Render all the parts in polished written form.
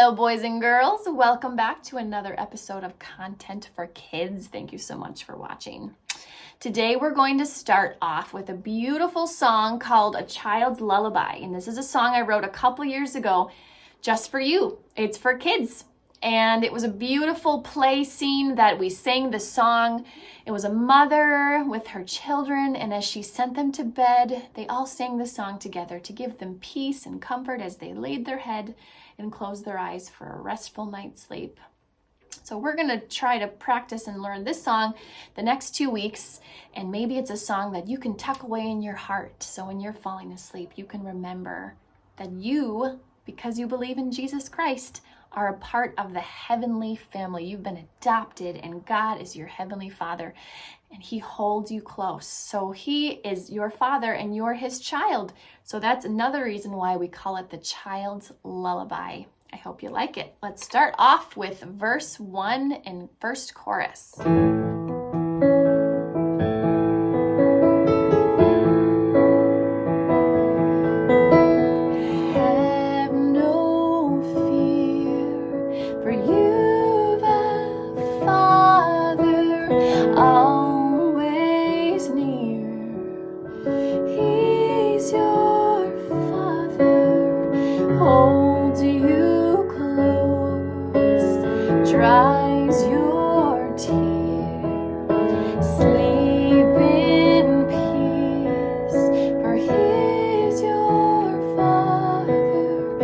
Hello, boys and girls. Welcome back to another episode of Content for Kids. Thank you so much for watching. Today, we're going to start off with a beautiful song called A Child's Lullaby. And this is a song I wrote a couple years ago just for you. It's for kids. And it was a beautiful play scene that we sang the song. It was a mother with her children, and as she sent them to bed, they all sang the song together to give them peace and comfort as they laid their head and closed their eyes for a restful night's sleep. So we're going to try to practice and learn this song the next 2 weeks, and maybe it's a song that you can tuck away in your heart so when you're falling asleep, you can remember that you, because you believe in Jesus Christ, are a part of the heavenly family. You've been adopted, and God is your heavenly Father, and He holds you close. So He is your Father, and you're His child. So that's another reason why we call it the Child's Lullaby. I hope you like it. Let's start off with verse 1 and first chorus. Dries your tears, sleep in peace, for He is your Father.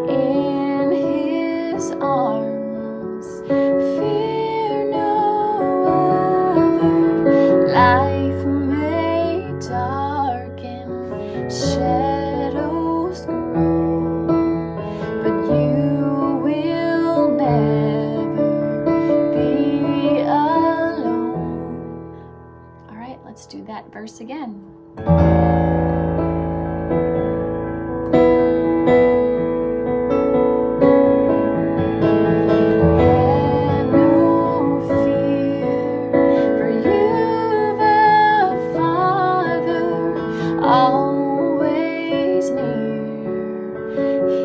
In His arms, fear no other. Life may darken, shadows grow, but you will never Let's do that verse again. Have no fear, for you've a Father always near. He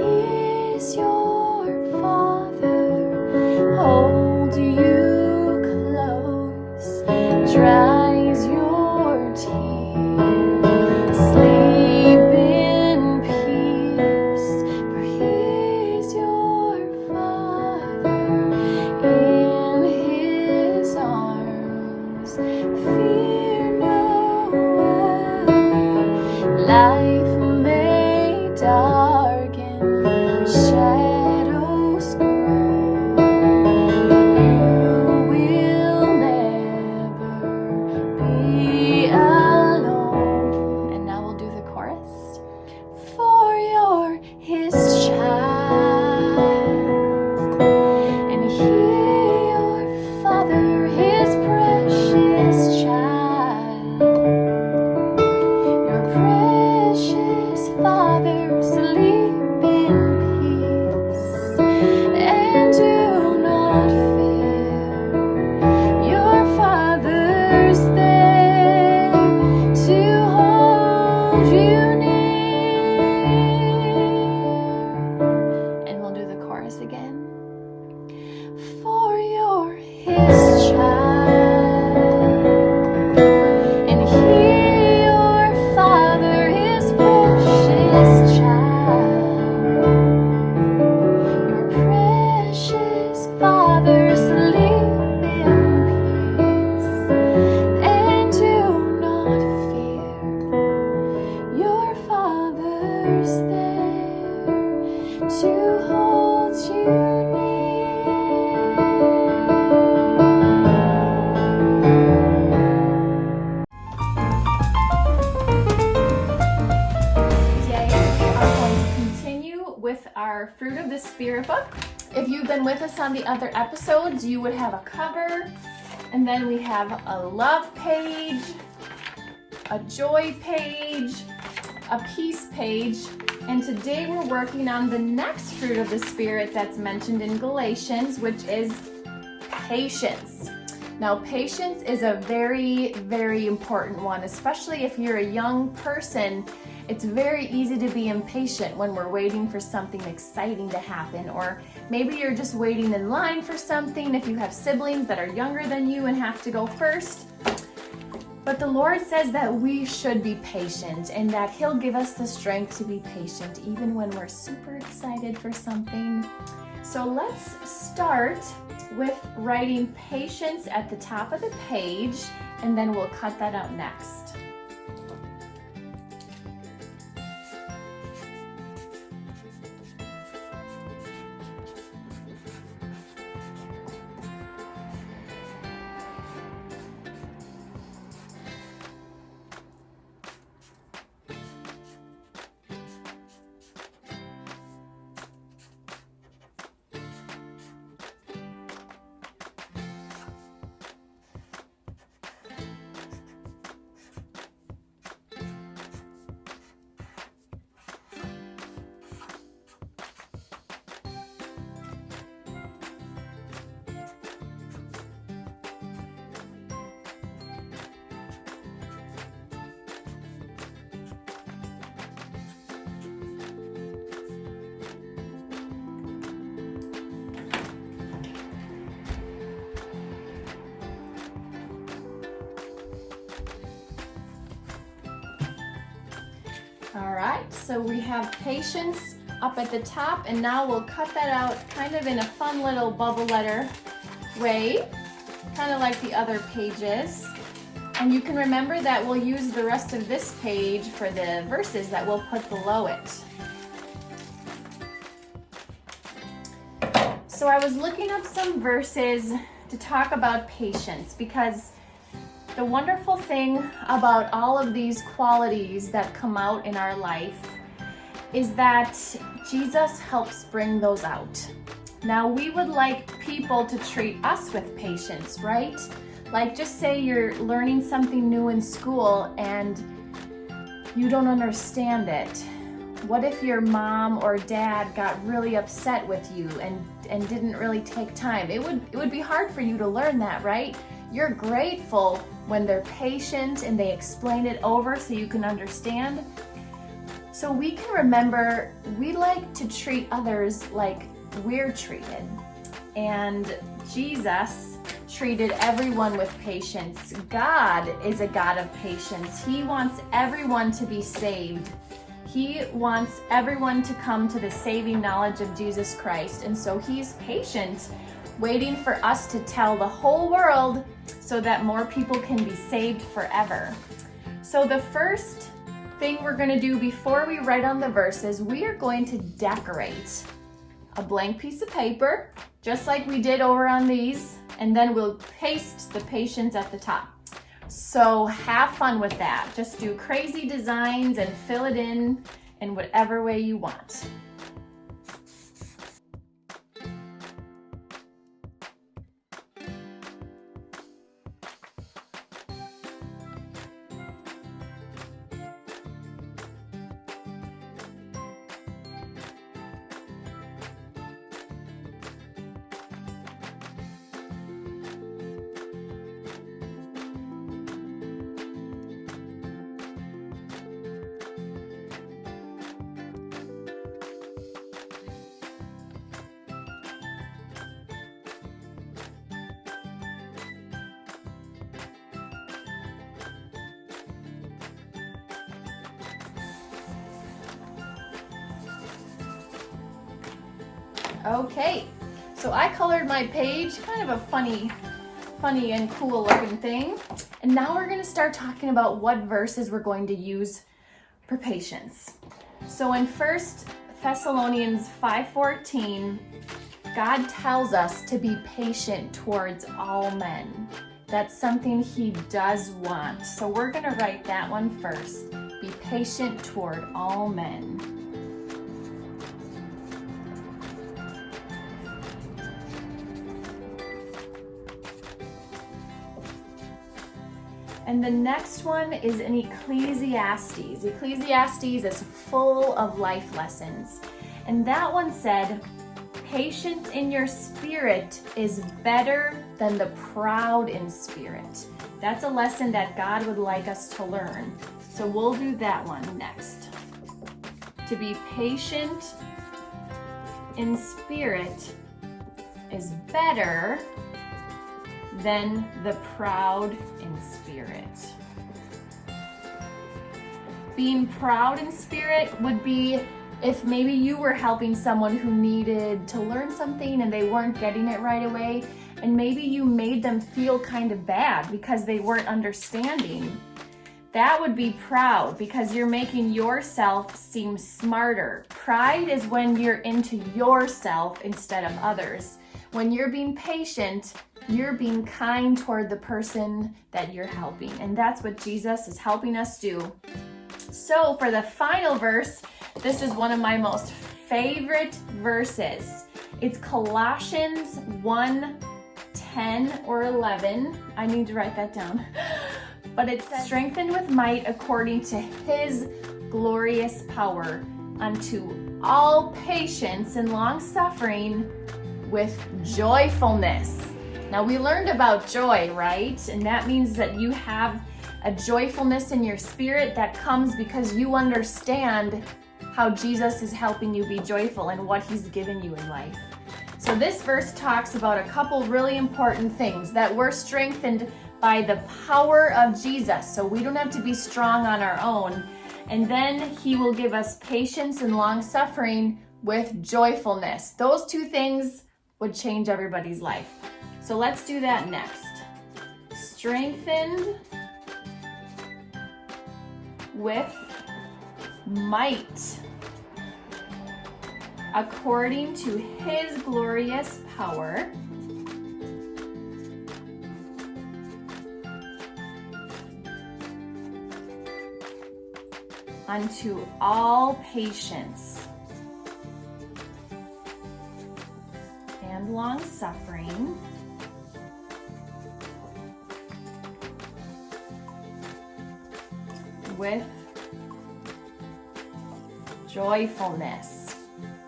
is your Father, holds you close, dries your tears, sleep in peace, for He is your Father. In His arms, fear no other. Life may darken, shadows grow, you will never be alone. And now we'll do the chorus. For you're His child, and He your Father, His precious child. Your precious Father, sleep in peace, and do not fear. Your Father's there to hold you near. And we'll do the chorus again. For you're His child, and He your Father, His precious child. Your precious Father, sleep in peace, and do not fear. Your Father's there to hold you near. Today we are going to continue with our Fruit of the Spirit book. If you've been with us on the other episodes, you would have a cover, and then we have a love page, a joy page, a peace page, and today we're working on the next fruit of the Spirit that's mentioned in Galatians, which is patience. Now, patience is a very, very important one, especially if you're a young person. It's very easy to be impatient when we're waiting for something exciting to happen, or Maybe you're just waiting in line for something if you have siblings that are younger than you and have to go first. But the Lord says that we should be patient and that He'll give us the strength to be patient even when we're super excited for something. So let's start with writing patience at the top of the page, and then we'll cut that out next. All right, so we have patience up at the top, and now we'll cut that out kind of in a fun little bubble letter way, kind of like the other pages. And you can remember that we'll use the rest of this page for the verses that we'll put below it. So I was looking up some verses to talk about patience, because the wonderful thing about all of these qualities that come out in our life is that Jesus helps bring those out. Now, we would like people to treat us with patience, right? Like, just say you're learning something new in school and you don't understand it. What if your mom or dad got really upset with you and didn't really take time? It would be hard for you to learn that, right? You're grateful when they're patient and they explain it over so you can understand. So we can remember, we like to treat others like we're treated. And Jesus treated everyone with patience. God is a God of patience. He wants everyone to be saved. He wants everyone to come to the saving knowledge of Jesus Christ. And so He's patient, waiting for us to tell the whole world so that more people can be saved forever. So the first thing we're going to do before we write on the verses, we are going to decorate a blank piece of paper, just like we did over on these, and then we'll paste the patience at the top. So have fun with that. Just do crazy designs and fill it in whatever way you want. Okay, so I colored my page, kind of a funny and cool looking thing. And now we're gonna start talking about what verses we're going to use for patience. So in 1 Thessalonians 5:14, God tells us to be patient towards all men. That's something He does want. So we're gonna write that one first. Be patient toward all men. And the next one is in Ecclesiastes. Ecclesiastes is full of life lessons. And that one said, patience in your spirit is better than the proud in spirit. That's a lesson that God would like us to learn. So we'll do that one next. To be patient in spirit is better than the proud in spirit. Being proud in spirit would be if maybe you were helping someone who needed to learn something and they weren't getting it right away, and maybe you made them feel kind of bad because they weren't understanding. That would be proud because you're making yourself seem smarter. Pride is when you're into yourself instead of others. When you're being patient, you're being kind toward the person that you're helping. And that's what Jesus is helping us do. So for the final verse, this is one of my most favorite verses. It's Colossians 1:10 or 11. I need to write that down. But it says, strengthened with might according to his glorious power unto all patience and long suffering with joyfulness. Now we learned about joy, right? And that means that you have a joyfulness in your spirit that comes because you understand how Jesus is helping you be joyful and what he's given you in life. So this verse talks about a couple really important things, that we're strengthened by the power of Jesus. So we don't have to be strong on our own. And then he will give us patience and long suffering with joyfulness. Those two things would change everybody's life. So let's do that next. Strengthened with might according to his glorious power unto all patience and long suffering with joyfulness.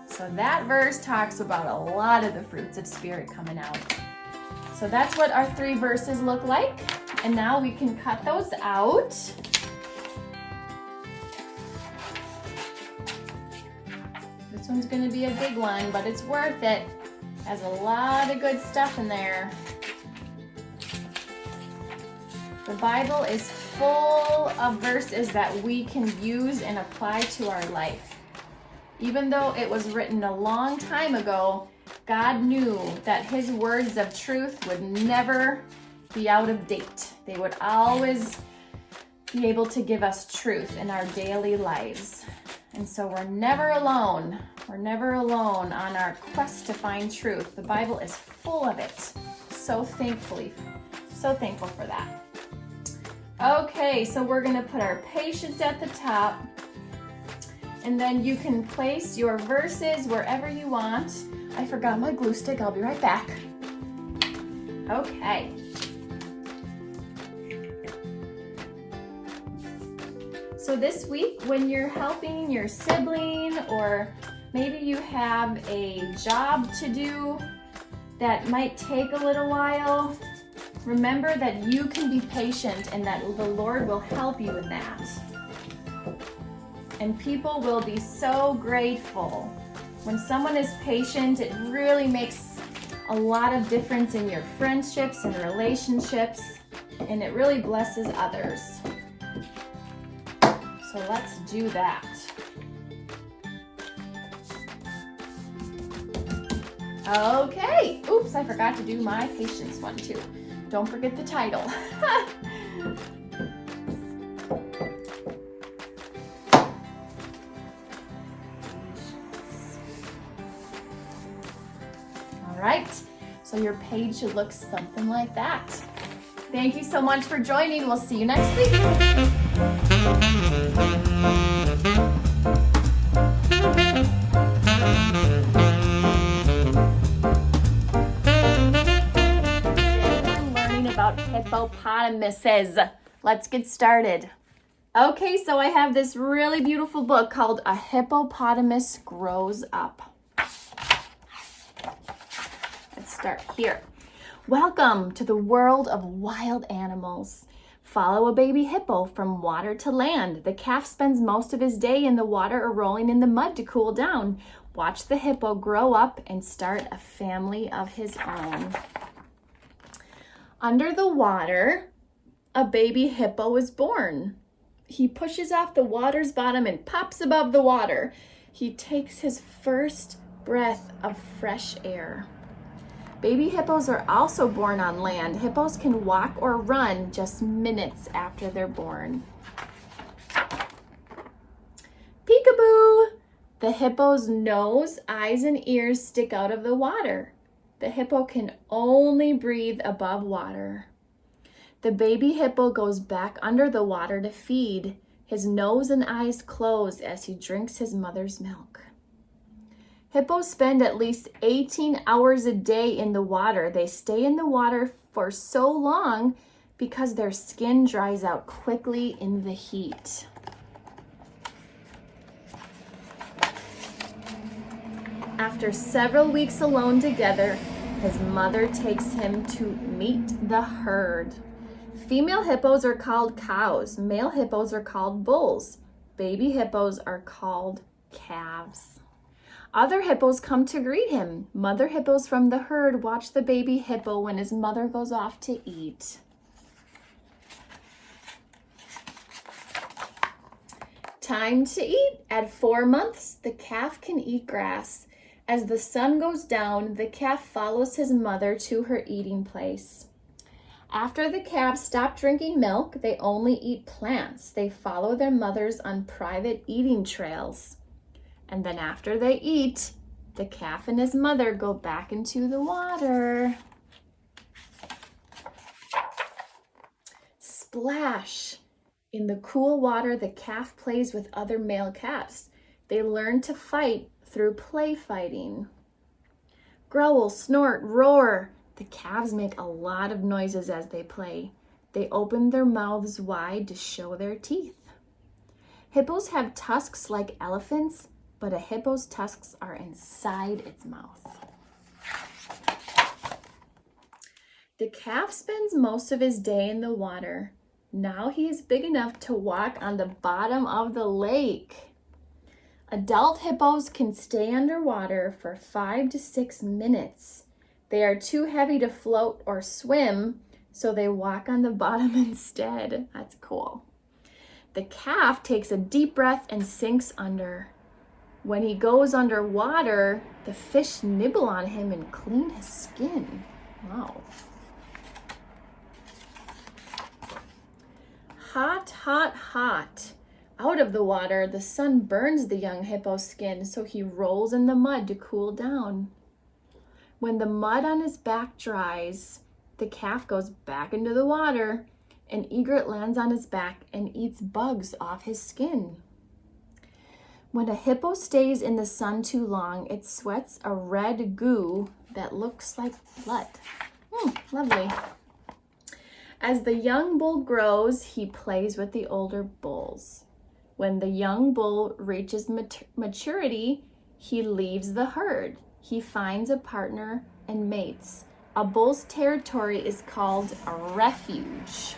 So that verse talks about a lot of the fruits of spirit coming out. So that's what our 3 verses look like. And now we can cut those out. This one's going to be a big one, but it's worth it. Has a lot of good stuff in there. The Bible is full of verses that we can use and apply to our life. Even though it was written a long time ago, God knew that his words of truth would never be out of date. They would always be able to give us truth in our daily lives. And so we're never alone. We're never alone on our quest to find truth. The Bible is full of it. So thankful for that. Okay, so we're going to put our patience at the top. And then you can place your verses wherever you want. I forgot my glue stick. I'll be right back. Okay. So this week, when you're helping your sibling, or maybe you have a job to do that might take a little while, remember that you can be patient and that the Lord will help you in that. And people will be so grateful. When someone is patient, it really makes a lot of difference in your friendships and relationships, and it really blesses others. So let's do that. Okay. Oops, I forgot to do my patience one too. Don't forget the title. All right, so your page should look something like that. Thank you so much for joining. We'll see you next week. About hippopotamuses. Let's get started. Okay, so I have this really beautiful book called A Hippopotamus Grows Up. Let's start here. Welcome to the world of wild animals. Follow a baby hippo from water to land. The calf spends most of his day in the water or rolling in the mud to cool down. Watch the hippo grow up and start a family of his own. Under the water, a baby hippo is born. He pushes off the water's bottom and pops above the water. He takes his first breath of fresh air. Baby hippos are also born on land. Hippos can walk or run just minutes after they're born. Peekaboo! The hippo's nose, eyes, and ears stick out of the water. The hippo can only breathe above water. The baby hippo goes back under the water to feed. His nose and eyes close as he drinks his mother's milk. Hippos spend at least 18 hours a day in the water. They stay in the water for so long because their skin dries out quickly in the heat. After several weeks alone together, his mother takes him to meet the herd. Female hippos are called cows. Male hippos are called bulls. Baby hippos are called calves. Other hippos come to greet him. Mother hippos from the herd watch the baby hippo when his mother goes off to eat. Time to eat. At 4 months, the calf can eat grass. As the sun goes down, the calf follows his mother to her eating place. After the calves stop drinking milk, they only eat plants. They follow their mothers on private eating trails. And then after they eat, the calf and his mother go back into the water. Splash! In the cool water, the calf plays with other male calves. They learn to fight through play fighting. Growl, snort, roar. The calves make a lot of noises as they play. They open their mouths wide to show their teeth. Hippos have tusks like elephants, but a hippo's tusks are inside its mouth. The calf spends most of his day in the water. Now he is big enough to walk on the bottom of the lake. Adult hippos can stay underwater for 5 to 6 minutes. They are too heavy to float or swim, so they walk on the bottom instead. That's cool. The calf takes a deep breath and sinks under. When he goes underwater, the fish nibble on him and clean his skin. Wow. Hot, hot, hot. Out of the water, the sun burns the young hippo's skin, so he rolls in the mud to cool down. When the mud on his back dries, the calf goes back into the water. An egret lands on his back and eats bugs off his skin. When a hippo stays in the sun too long, it sweats a red goo that looks like blood. Lovely. As the young bull grows, he plays with the older bulls. When the young bull reaches maturity, he leaves the herd. He finds a partner and mates. A bull's territory is called a refuge.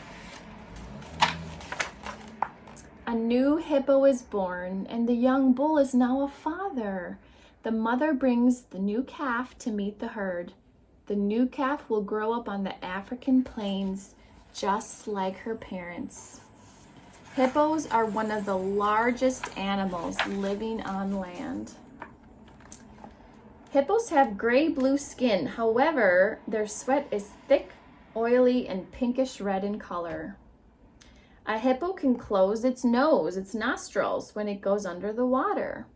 A new hippo is born, and the young bull is now a father. The mother brings the new calf to meet the herd. The new calf will grow up on the African plains just like her parents. Hippos are one of the largest animals living on land. Hippos have gray-blue skin. However, their sweat is thick, oily, and pinkish red in color. A hippo can close its nose, its nostrils, when it goes under the water.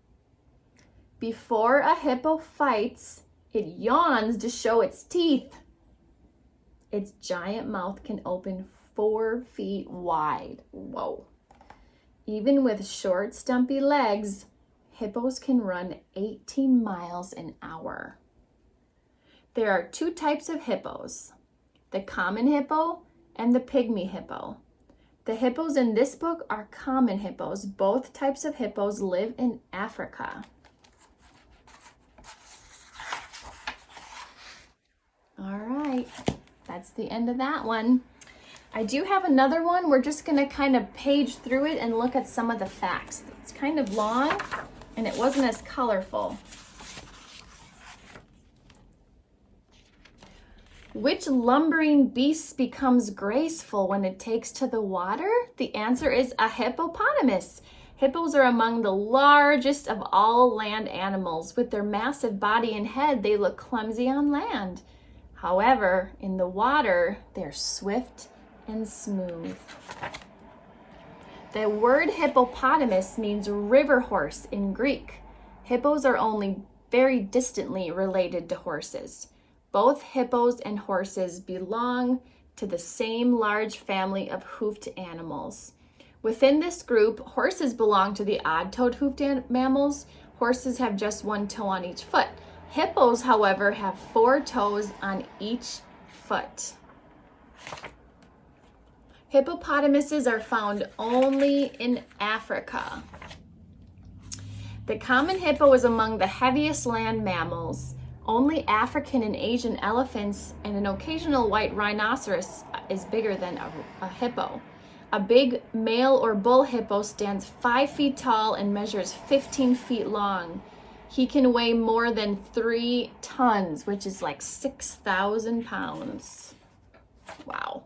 Before a hippo fights, it yawns to show its teeth. Its giant mouth can open 4 feet wide. Whoa. Even with short, stumpy legs, hippos can run 18 miles an hour. There are 2 types of hippos, the common hippo and the pygmy hippo. The hippos in this book are common hippos. Both types of hippos live in Africa. All right, that's the end of that one. I do have another one. We're just gonna kind of page through it and look at some of the facts. It's kind of long and it wasn't as colorful. Which lumbering beast becomes graceful when it takes to the water? The answer is a hippopotamus. Hippos are among the largest of all land animals. With their massive body and head, they look clumsy on land. However, in the water, they're swift and smooth. The word hippopotamus means river horse in Greek. Hippos are only very distantly related to horses. Both hippos and horses belong to the same large family of hoofed animals. Within this group, horses belong to the odd-toed hoofed mammals. Horses have just one toe on each foot. Hippos, however, have 4 toes on each foot. Hippopotamuses are found only in Africa. The common hippo is among the heaviest land mammals. Only African and Asian elephants and an occasional white rhinoceros is bigger than a hippo. A big male or bull hippo stands 5 feet tall and measures 15 feet long. He can weigh more than 3 tons, which is like 6,000 pounds. Wow.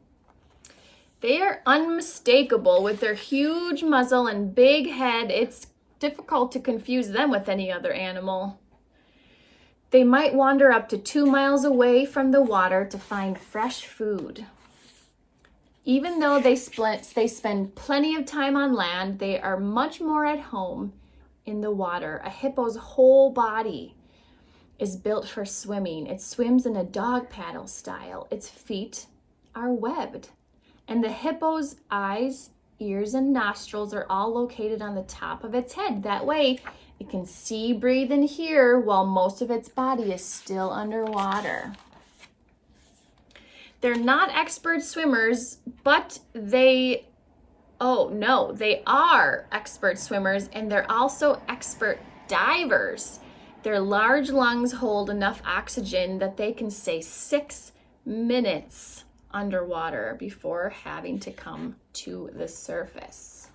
They are unmistakable with their huge muzzle and big head. It's difficult to confuse them with any other animal. They might wander up to 2 miles away from the water to find fresh food. Even though they spend plenty of time on land, they are much more at home in the water. A hippo's whole body is built for swimming. It swims in a dog paddle style. Its feet are webbed. And the hippo's eyes, ears, and nostrils are all located on the top of its head. That way, it can see, breathe, and hear while most of its body is still underwater. They're not expert swimmers, but they are expert swimmers, and they're also expert divers. Their large lungs hold enough oxygen that they can stay 6 minutes underwater before having to come to the surface.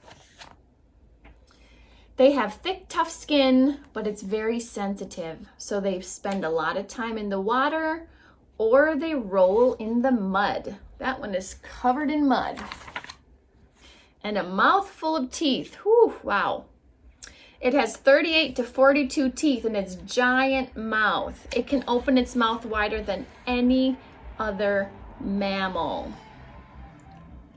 They have thick, tough skin, but it's very sensitive, so they spend a lot of time in the water or they roll in the mud. That one is covered in mud. And a mouthful of teeth. Whew, wow. It has 38 to 42 teeth in its giant mouth. It can open its mouth wider than any other mammal.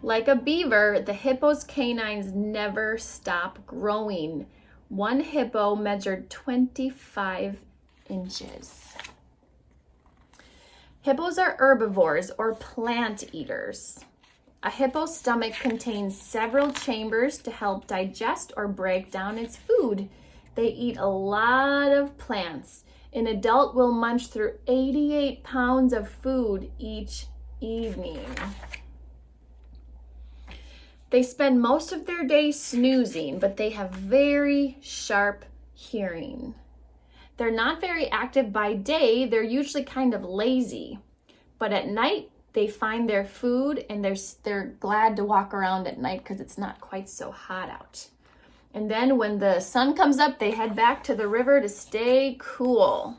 Like a beaver, the hippo's canines never stop growing. One hippo measured 25 inches. Hippos are herbivores or plant eaters. A hippo's stomach contains several chambers to help digest or break down its food. They eat a lot of plants. An adult will munch through 88 pounds of food each evening. They spend most of their day snoozing, but they have very sharp hearing. They're not very active by day. They're usually kind of lazy. But at night, they find their food and they're glad to walk around at night because it's not quite so hot out. And then when the sun comes up, they head back to the river to stay cool.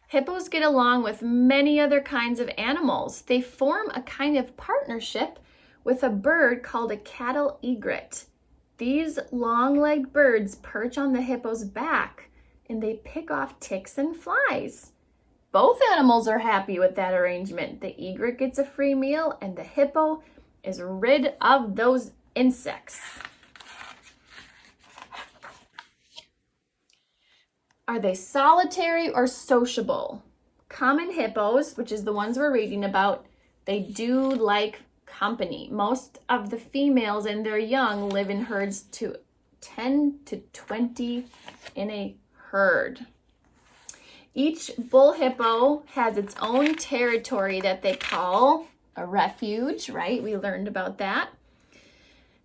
Hippos get along with many other kinds of animals. They form a kind of partnership with a bird called a cattle egret. These long-legged birds perch on the hippo's back and they pick off ticks and flies. Both animals are happy with that arrangement. The egret gets a free meal and the hippo is rid of those insects. Are they solitary or sociable? Common hippos, which is the ones we're reading about, they do like company. Most of the females and their young live in herds to 10 to 20 in a herd. Each bull hippo has its own territory that they call a refuge, right? We learned about that.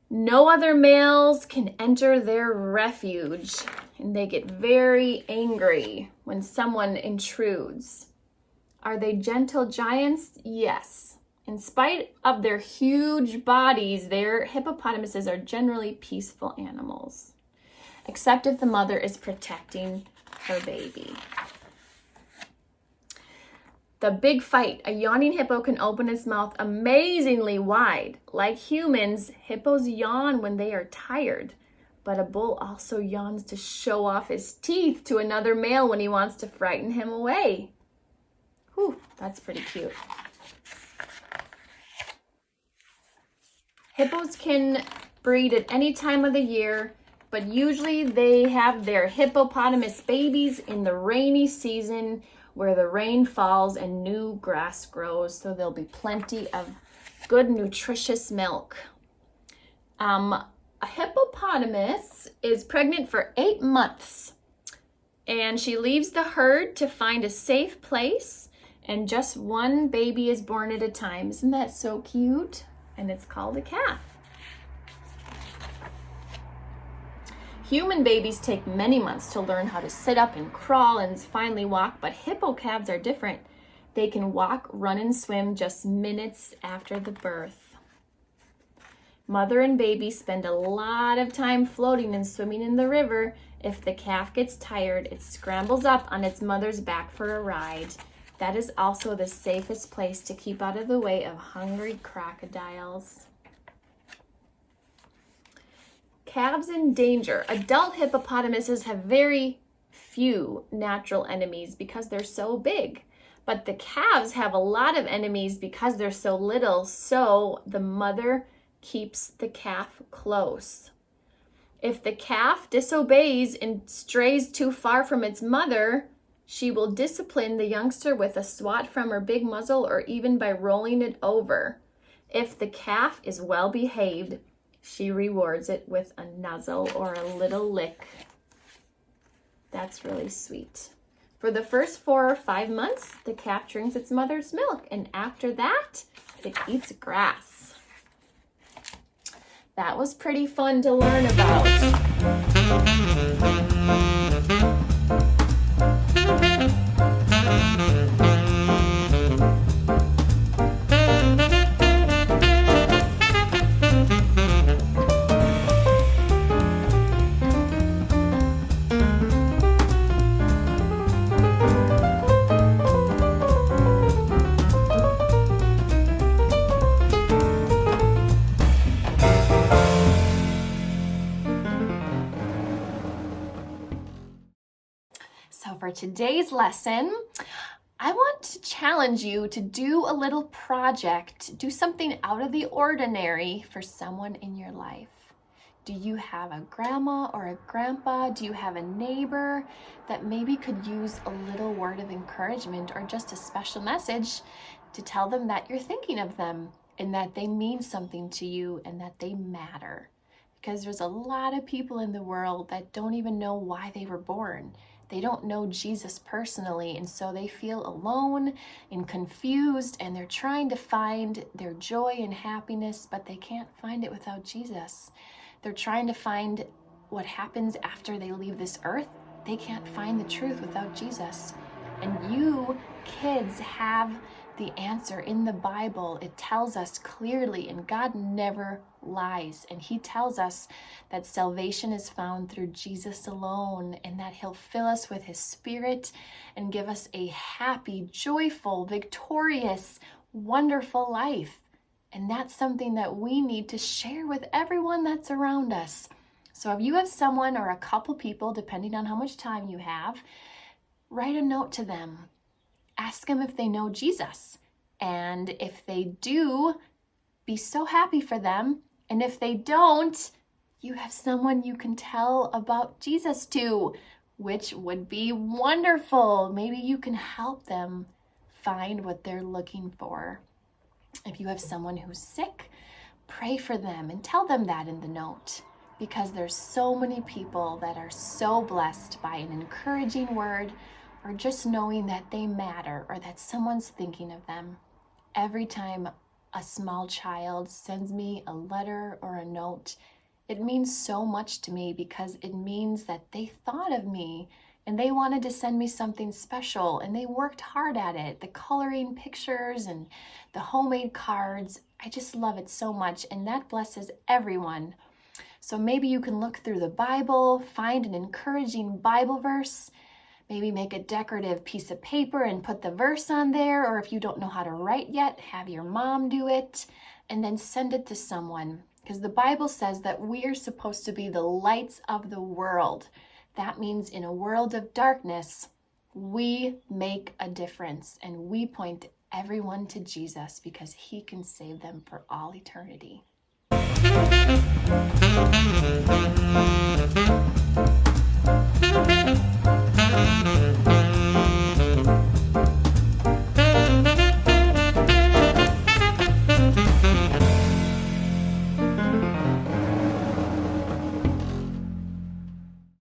No other males can enter their refuge, and they get very angry when someone intrudes. Are they gentle giants? Yes. In spite of their huge bodies, their hippopotamuses are generally peaceful animals, except if the mother is protecting her baby. The big fight. A yawning hippo can open its mouth amazingly wide. Like humans, hippos yawn when they are tired. But a bull also yawns to show off his teeth to another male when he wants to frighten him away. Whew, that's pretty cute. Hippos can breed at any time of the year, but usually they have their hippopotamus babies in the rainy season where the rain falls and new grass grows, so there'll be plenty of good, nutritious milk. A hippopotamus is pregnant for 8 months, and she leaves the herd to find a safe place, and just one baby is born at a time. Isn't that so cute? And it's called a calf. Human babies take many months to learn how to sit up and crawl and finally walk, but hippo calves are different. They can walk, run, and swim just minutes after the birth. Mother and baby spend a lot of time floating and swimming in the river. If the calf gets tired, it scrambles up on its mother's back for a ride. That is also the safest place to keep out of the way of hungry crocodiles. Calves in danger. Adult hippopotamuses have very few natural enemies because they're so big. But the calves have a lot of enemies because they're so little, so the mother keeps the calf close. If the calf disobeys and strays too far from its mother, she will discipline the youngster with a swat from her big muzzle or even by rolling it over. If the calf is well behaved, she rewards it with a nuzzle or a little lick. That's really sweet. For the first 4 or 5 months, the calf drinks its mother's milk, and after that, it eats grass. That was pretty fun to learn about. So for today's lesson, I want to challenge you to do a little project, do something out of the ordinary for someone in your life. Do you have a grandma or a grandpa? Do you have a neighbor that maybe could use a little word of encouragement or just a special message to tell them that you're thinking of them and that they mean something to you and that they matter? Because there's a lot of people in the world that don't even know why they were born. They don't know Jesus personally, and so they feel alone and confused, and they're trying to find their joy and happiness, but they can't find it without Jesus. They're trying to find what happens after they leave this earth. They can't find the truth without Jesus. And you, kids, have the answer in the Bible. It tells us clearly, and God never lies. And he tells us that salvation is found through Jesus alone, and that he'll fill us with his Spirit and give us a happy, joyful, victorious, wonderful life. And that's something that we need to share with everyone that's around us. So if you have someone or a couple people, depending on how much time you have, write a note to them. Ask them if they know Jesus. And if they do, be so happy for them. And if they don't, you have someone you can tell about Jesus to, which would be wonderful. Maybe you can help them find what they're looking for. If you have someone who's sick, pray for them and tell them that in the note, because there's so many people that are so blessed by an encouraging word or just knowing that they matter or that someone's thinking of them. Every time a small child sends me a letter or a note, it means so much to me, because it means that they thought of me and they wanted to send me something special and they worked hard at it. The coloring pictures and the homemade cards, I just love it so much, and that blesses everyone. So maybe you can look through the Bible, find an encouraging Bible verse. Maybe make a decorative piece of paper and put the verse on there, or if you don't know how to write yet, have your mom do it, and then send it to someone. Because the Bible says that we are supposed to be the lights of the world. That means in a world of darkness, we make a difference and we point everyone to Jesus because he can save them for all eternity.